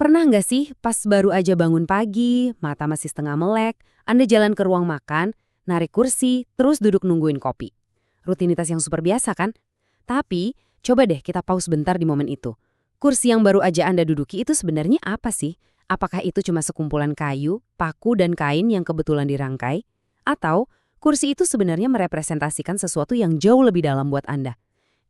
Pernah nggak sih pas baru aja bangun pagi, mata masih setengah melek, Anda jalan ke ruang makan, narik kursi, terus duduk nungguin kopi? Rutinitas yang super biasa kan? Tapi, coba deh kita pause bentar di momen itu. Kursi yang baru aja Anda duduki itu sebenarnya apa sih? Apakah itu cuma sekumpulan kayu, paku, dan kain yang kebetulan dirangkai? Atau, kursi itu sebenarnya merepresentasikan sesuatu yang jauh lebih dalam buat Anda?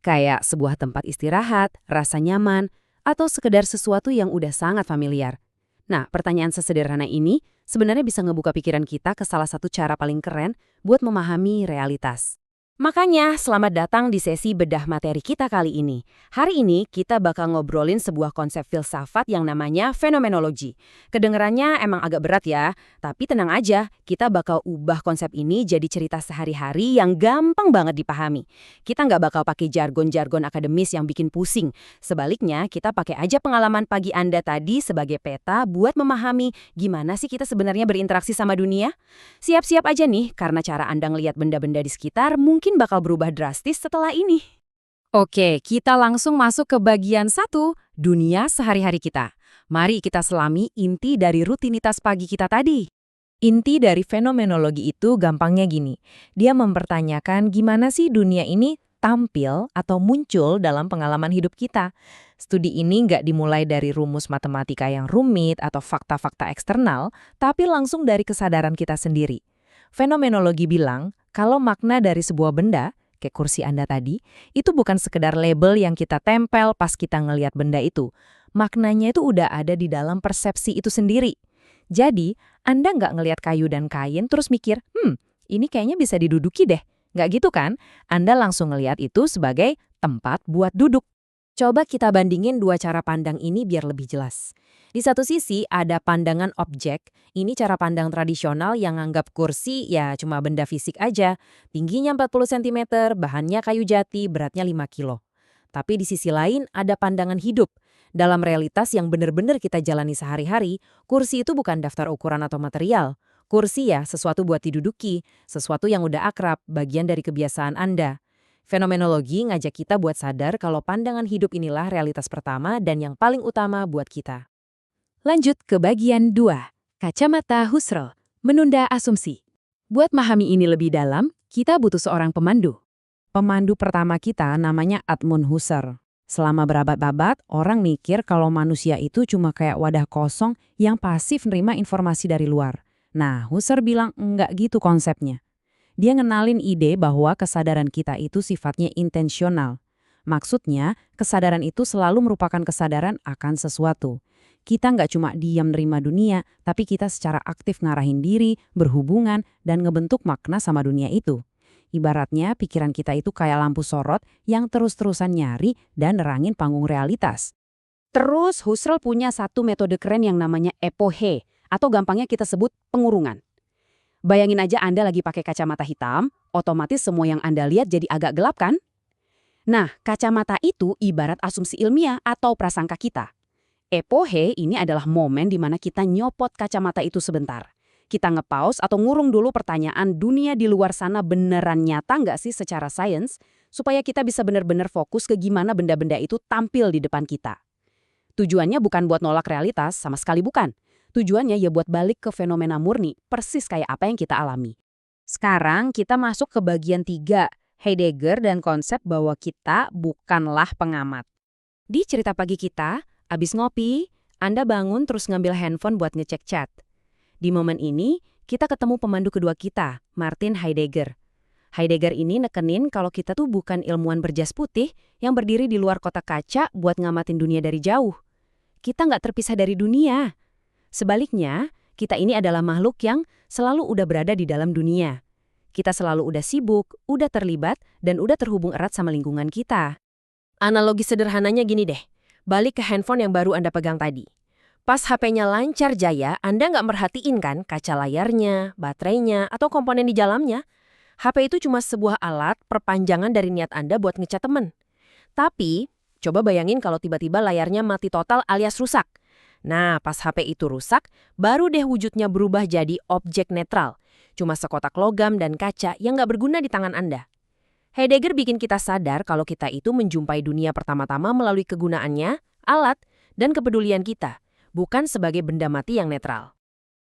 Kayak sebuah tempat istirahat, rasa nyaman, atau sekedar sesuatu yang udah sangat familiar. Nah, pertanyaan sesederhana ini sebenarnya bisa ngebuka pikiran kita ke salah satu cara paling keren buat memahami realitas. Makanya, selamat datang di sesi bedah materi kita kali ini. Hari ini kita bakal ngobrolin sebuah konsep filsafat yang namanya fenomenologi. Kedengerannya emang agak berat ya, tapi tenang aja, kita bakal ubah konsep ini jadi cerita sehari-hari yang gampang banget dipahami. Kita nggak bakal pakai jargon-jargon akademis yang bikin pusing. Sebaliknya, kita pakai aja pengalaman pagi Anda tadi sebagai peta buat memahami gimana sih kita sebenarnya berinteraksi sama dunia. Siap-siap aja nih, karena cara Anda ngelihat benda-benda di sekitar mungkin bakal berubah drastis setelah ini. Oke, kita langsung masuk ke bagian 1, dunia sehari-hari kita. Mari kita selami inti dari rutinitas pagi kita tadi. Inti dari fenomenologi itu gampangnya gini. Dia mempertanyakan gimana sih dunia ini tampil atau muncul dalam pengalaman hidup kita. Studi ini nggak dimulai dari rumus matematika yang rumit atau fakta-fakta eksternal, tapi langsung dari kesadaran kita sendiri. Fenomenologi bilang, kalau makna dari sebuah benda, kayak kursi Anda tadi, itu bukan sekedar label yang kita tempel pas kita ngelihat benda itu. Maknanya itu udah ada di dalam persepsi itu sendiri. Jadi, Anda nggak ngelihat kayu dan kain terus mikir, ini kayaknya bisa diduduki deh. Nggak gitu kan? Anda langsung ngelihat itu sebagai tempat buat duduk. Coba kita bandingin dua cara pandang ini biar lebih jelas. Di satu sisi ada pandangan objek, ini cara pandang tradisional yang anggap kursi ya cuma benda fisik aja. Tingginya 40 cm, bahannya kayu jati, beratnya 5 kilo. Tapi di sisi lain ada pandangan hidup. Dalam realitas yang benar-benar kita jalani sehari-hari, kursi itu bukan daftar ukuran atau material. Kursi ya sesuatu buat diduduki, sesuatu yang udah akrab, bagian dari kebiasaan Anda. Fenomenologi ngajak kita buat sadar kalau pandangan hidup inilah realitas pertama dan yang paling utama buat kita. Lanjut ke bagian 2, kacamata Husserl, menunda asumsi. Buat memahami ini lebih dalam, kita butuh seorang pemandu. Pemandu pertama kita namanya Edmund Husserl. Selama berabad-abad, orang mikir kalau manusia itu cuma kayak wadah kosong yang pasif nerima informasi dari luar. Nah, Husserl bilang enggak gitu konsepnya. Dia ngenalin ide bahwa kesadaran kita itu sifatnya intensional. Maksudnya, kesadaran itu selalu merupakan kesadaran akan sesuatu. Kita nggak cuma diam nerima dunia, tapi kita secara aktif ngarahin diri, berhubungan, dan ngebentuk makna sama dunia itu. Ibaratnya pikiran kita itu kayak lampu sorot yang terus-terusan nyari dan nerangin panggung realitas. Terus Husserl punya satu metode keren yang namanya epoche, atau gampangnya kita sebut pengurungan. Bayangin aja Anda lagi pakai kacamata hitam, otomatis semua yang Anda lihat jadi agak gelap kan? Nah, kacamata itu ibarat asumsi ilmiah atau prasangka kita. Epoche ini adalah momen di mana kita nyopot kacamata itu sebentar. Kita nge-pause atau ngurung dulu pertanyaan dunia di luar sana beneran nyata nggak sih secara sains, supaya kita bisa benar-benar fokus ke gimana benda-benda itu tampil di depan kita. Tujuannya bukan buat nolak realitas, sama sekali bukan. Tujuannya ya buat balik ke fenomena murni, persis kayak apa yang kita alami. Sekarang kita masuk ke bagian 3, Heidegger dan konsep bahwa kita bukanlah pengamat. Di cerita pagi kita, abis ngopi, Anda bangun terus ngambil handphone buat ngecek chat. Di momen ini, kita ketemu pemandu kedua kita, Martin Heidegger. Heidegger ini nekenin kalau kita tuh bukan ilmuwan berjas putih yang berdiri di luar kotak kaca buat ngamatin dunia dari jauh. Kita nggak terpisah dari dunia. Sebaliknya, kita ini adalah makhluk yang selalu udah berada di dalam dunia. Kita selalu udah sibuk, udah terlibat, dan udah terhubung erat sama lingkungan kita. Analogi sederhananya gini deh. Balik ke handphone yang baru Anda pegang tadi. Pas HP-nya lancar jaya, Anda nggak merhatiin kan kaca layarnya, baterainya, atau komponen di dalamnya. HP itu cuma sebuah alat perpanjangan dari niat Anda buat ngecat temen. Tapi, coba bayangin kalau tiba-tiba layarnya mati total alias rusak. Nah, pas HP itu rusak, baru deh wujudnya berubah jadi objek netral. Cuma sekotak logam dan kaca yang nggak berguna di tangan Anda. Heidegger bikin kita sadar kalau kita itu menjumpai dunia pertama-tama melalui kegunaannya, alat, dan kepedulian kita. bukan sebagai benda mati yang netral.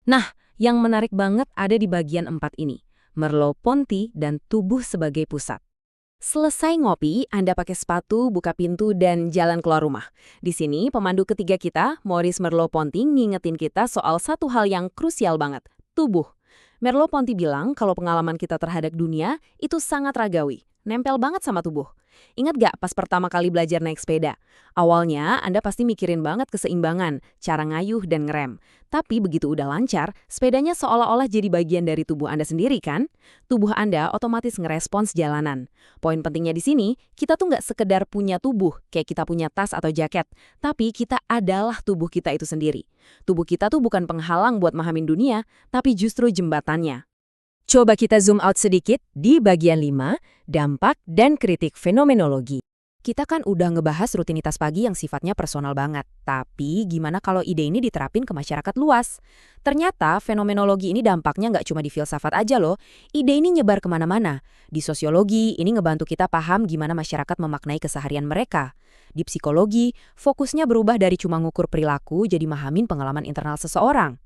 Nah, yang menarik banget ada di bagian 4 ini, Merleau-Ponty dan tubuh sebagai pusat. Selesai ngopi, Anda pakai sepatu, buka pintu, dan jalan keluar rumah. Di sini, pemandu ketiga kita, Maurice Merleau-Ponty, ngingetin kita soal satu hal yang krusial banget, tubuh. Merleau-Ponty bilang kalau pengalaman kita terhadap dunia itu sangat ragawi, nempel banget sama tubuh. Ingat gak pas pertama kali belajar naik sepeda? Awalnya, Anda pasti mikirin banget keseimbangan, cara ngayuh dan ngerem. Tapi begitu udah lancar, sepedanya seolah-olah jadi bagian dari tubuh Anda sendiri kan? Tubuh Anda otomatis ngerespons jalanan. Poin pentingnya di sini, kita tuh nggak sekedar punya tubuh, kayak kita punya tas atau jaket, tapi kita adalah tubuh kita itu sendiri. Tubuh kita tuh bukan penghalang buat mahamin dunia, tapi justru jembatannya. Coba kita zoom out sedikit di bagian 5, dampak dan kritik fenomenologi. Kita kan udah ngebahas rutinitas pagi yang sifatnya personal banget, tapi gimana kalau ide ini diterapin ke masyarakat luas? Ternyata fenomenologi ini dampaknya nggak cuma di filsafat aja loh, ide ini nyebar kemana-mana. Di sosiologi, ini ngebantu kita paham gimana masyarakat memaknai keseharian mereka. Di psikologi, fokusnya berubah dari cuma ngukur perilaku jadi mahamin pengalaman internal seseorang.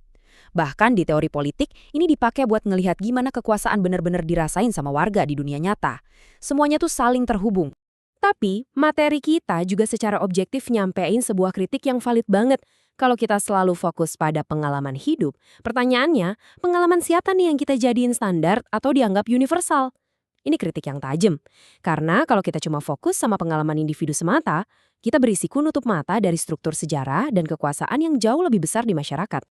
Bahkan di teori politik, ini dipakai buat ngelihat gimana kekuasaan benar-benar dirasain sama warga di dunia nyata. Semuanya tuh saling terhubung. Tapi, materi kita juga secara objektif nyampein sebuah kritik yang valid banget. Kalau kita selalu fokus pada pengalaman hidup, pertanyaannya, pengalaman siapa nih yang kita jadiin standar atau dianggap universal? Ini kritik yang tajam. Karena kalau kita cuma fokus sama pengalaman individu semata, kita berisiko nutup mata dari struktur sejarah dan kekuasaan yang jauh lebih besar di masyarakat.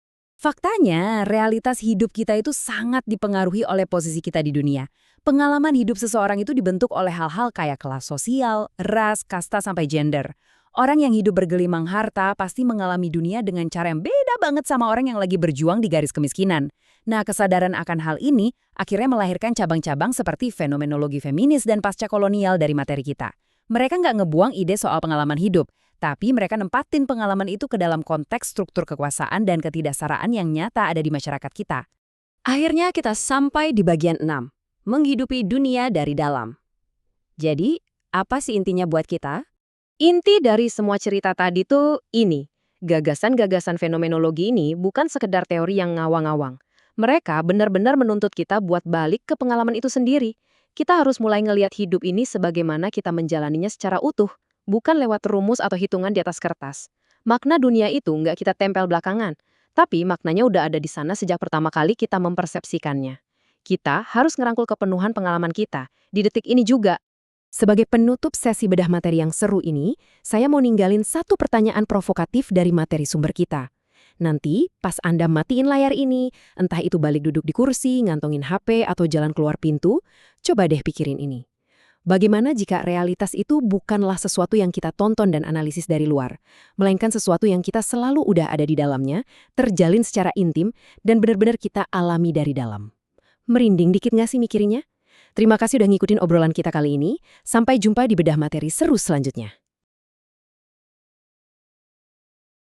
Faktanya, realitas hidup kita itu sangat dipengaruhi oleh posisi kita di dunia. Pengalaman hidup seseorang itu dibentuk oleh hal-hal kayak kelas sosial, ras, kasta, sampai gender. Orang yang hidup bergelimang harta pasti mengalami dunia dengan cara yang beda banget sama orang yang lagi berjuang di garis kemiskinan. Nah, kesadaran akan hal ini akhirnya melahirkan cabang-cabang seperti fenomenologi feminis dan pasca-kolonial dari materi kita. Mereka nggak ngebuang ide soal pengalaman hidup, tapi mereka nempatin pengalaman itu ke dalam konteks struktur kekuasaan dan ketidaksetaraan yang nyata ada di masyarakat kita. Akhirnya kita sampai di bagian 6, menghidupi dunia dari dalam. Jadi, apa sih intinya buat kita? Inti dari semua cerita tadi tuh ini, gagasan-gagasan fenomenologi ini bukan sekedar teori yang ngawang-ngawang. Mereka benar-benar menuntut kita buat balik ke pengalaman itu sendiri. Kita harus mulai ngelihat hidup ini sebagaimana kita menjalaninya secara utuh, bukan lewat rumus atau hitungan di atas kertas. Makna dunia itu nggak kita tempel belakangan, tapi maknanya udah ada di sana sejak pertama kali kita mempersepsikannya. Kita harus ngerangkul kepenuhan pengalaman kita, di detik ini juga. Sebagai penutup sesi bedah materi yang seru ini, saya mau ninggalin satu pertanyaan provokatif dari materi sumber kita. Nanti, pas Anda matiin layar ini, entah itu balik duduk di kursi, ngantongin HP, atau jalan keluar pintu, coba deh pikirin ini. Bagaimana jika realitas itu bukanlah sesuatu yang kita tonton dan analisis dari luar, melainkan sesuatu yang kita selalu udah ada di dalamnya, terjalin secara intim, dan benar-benar kita alami dari dalam. Merinding dikit nggak sih mikirinnya? Terima kasih udah ngikutin obrolan kita kali ini. Sampai jumpa di bedah materi seru selanjutnya.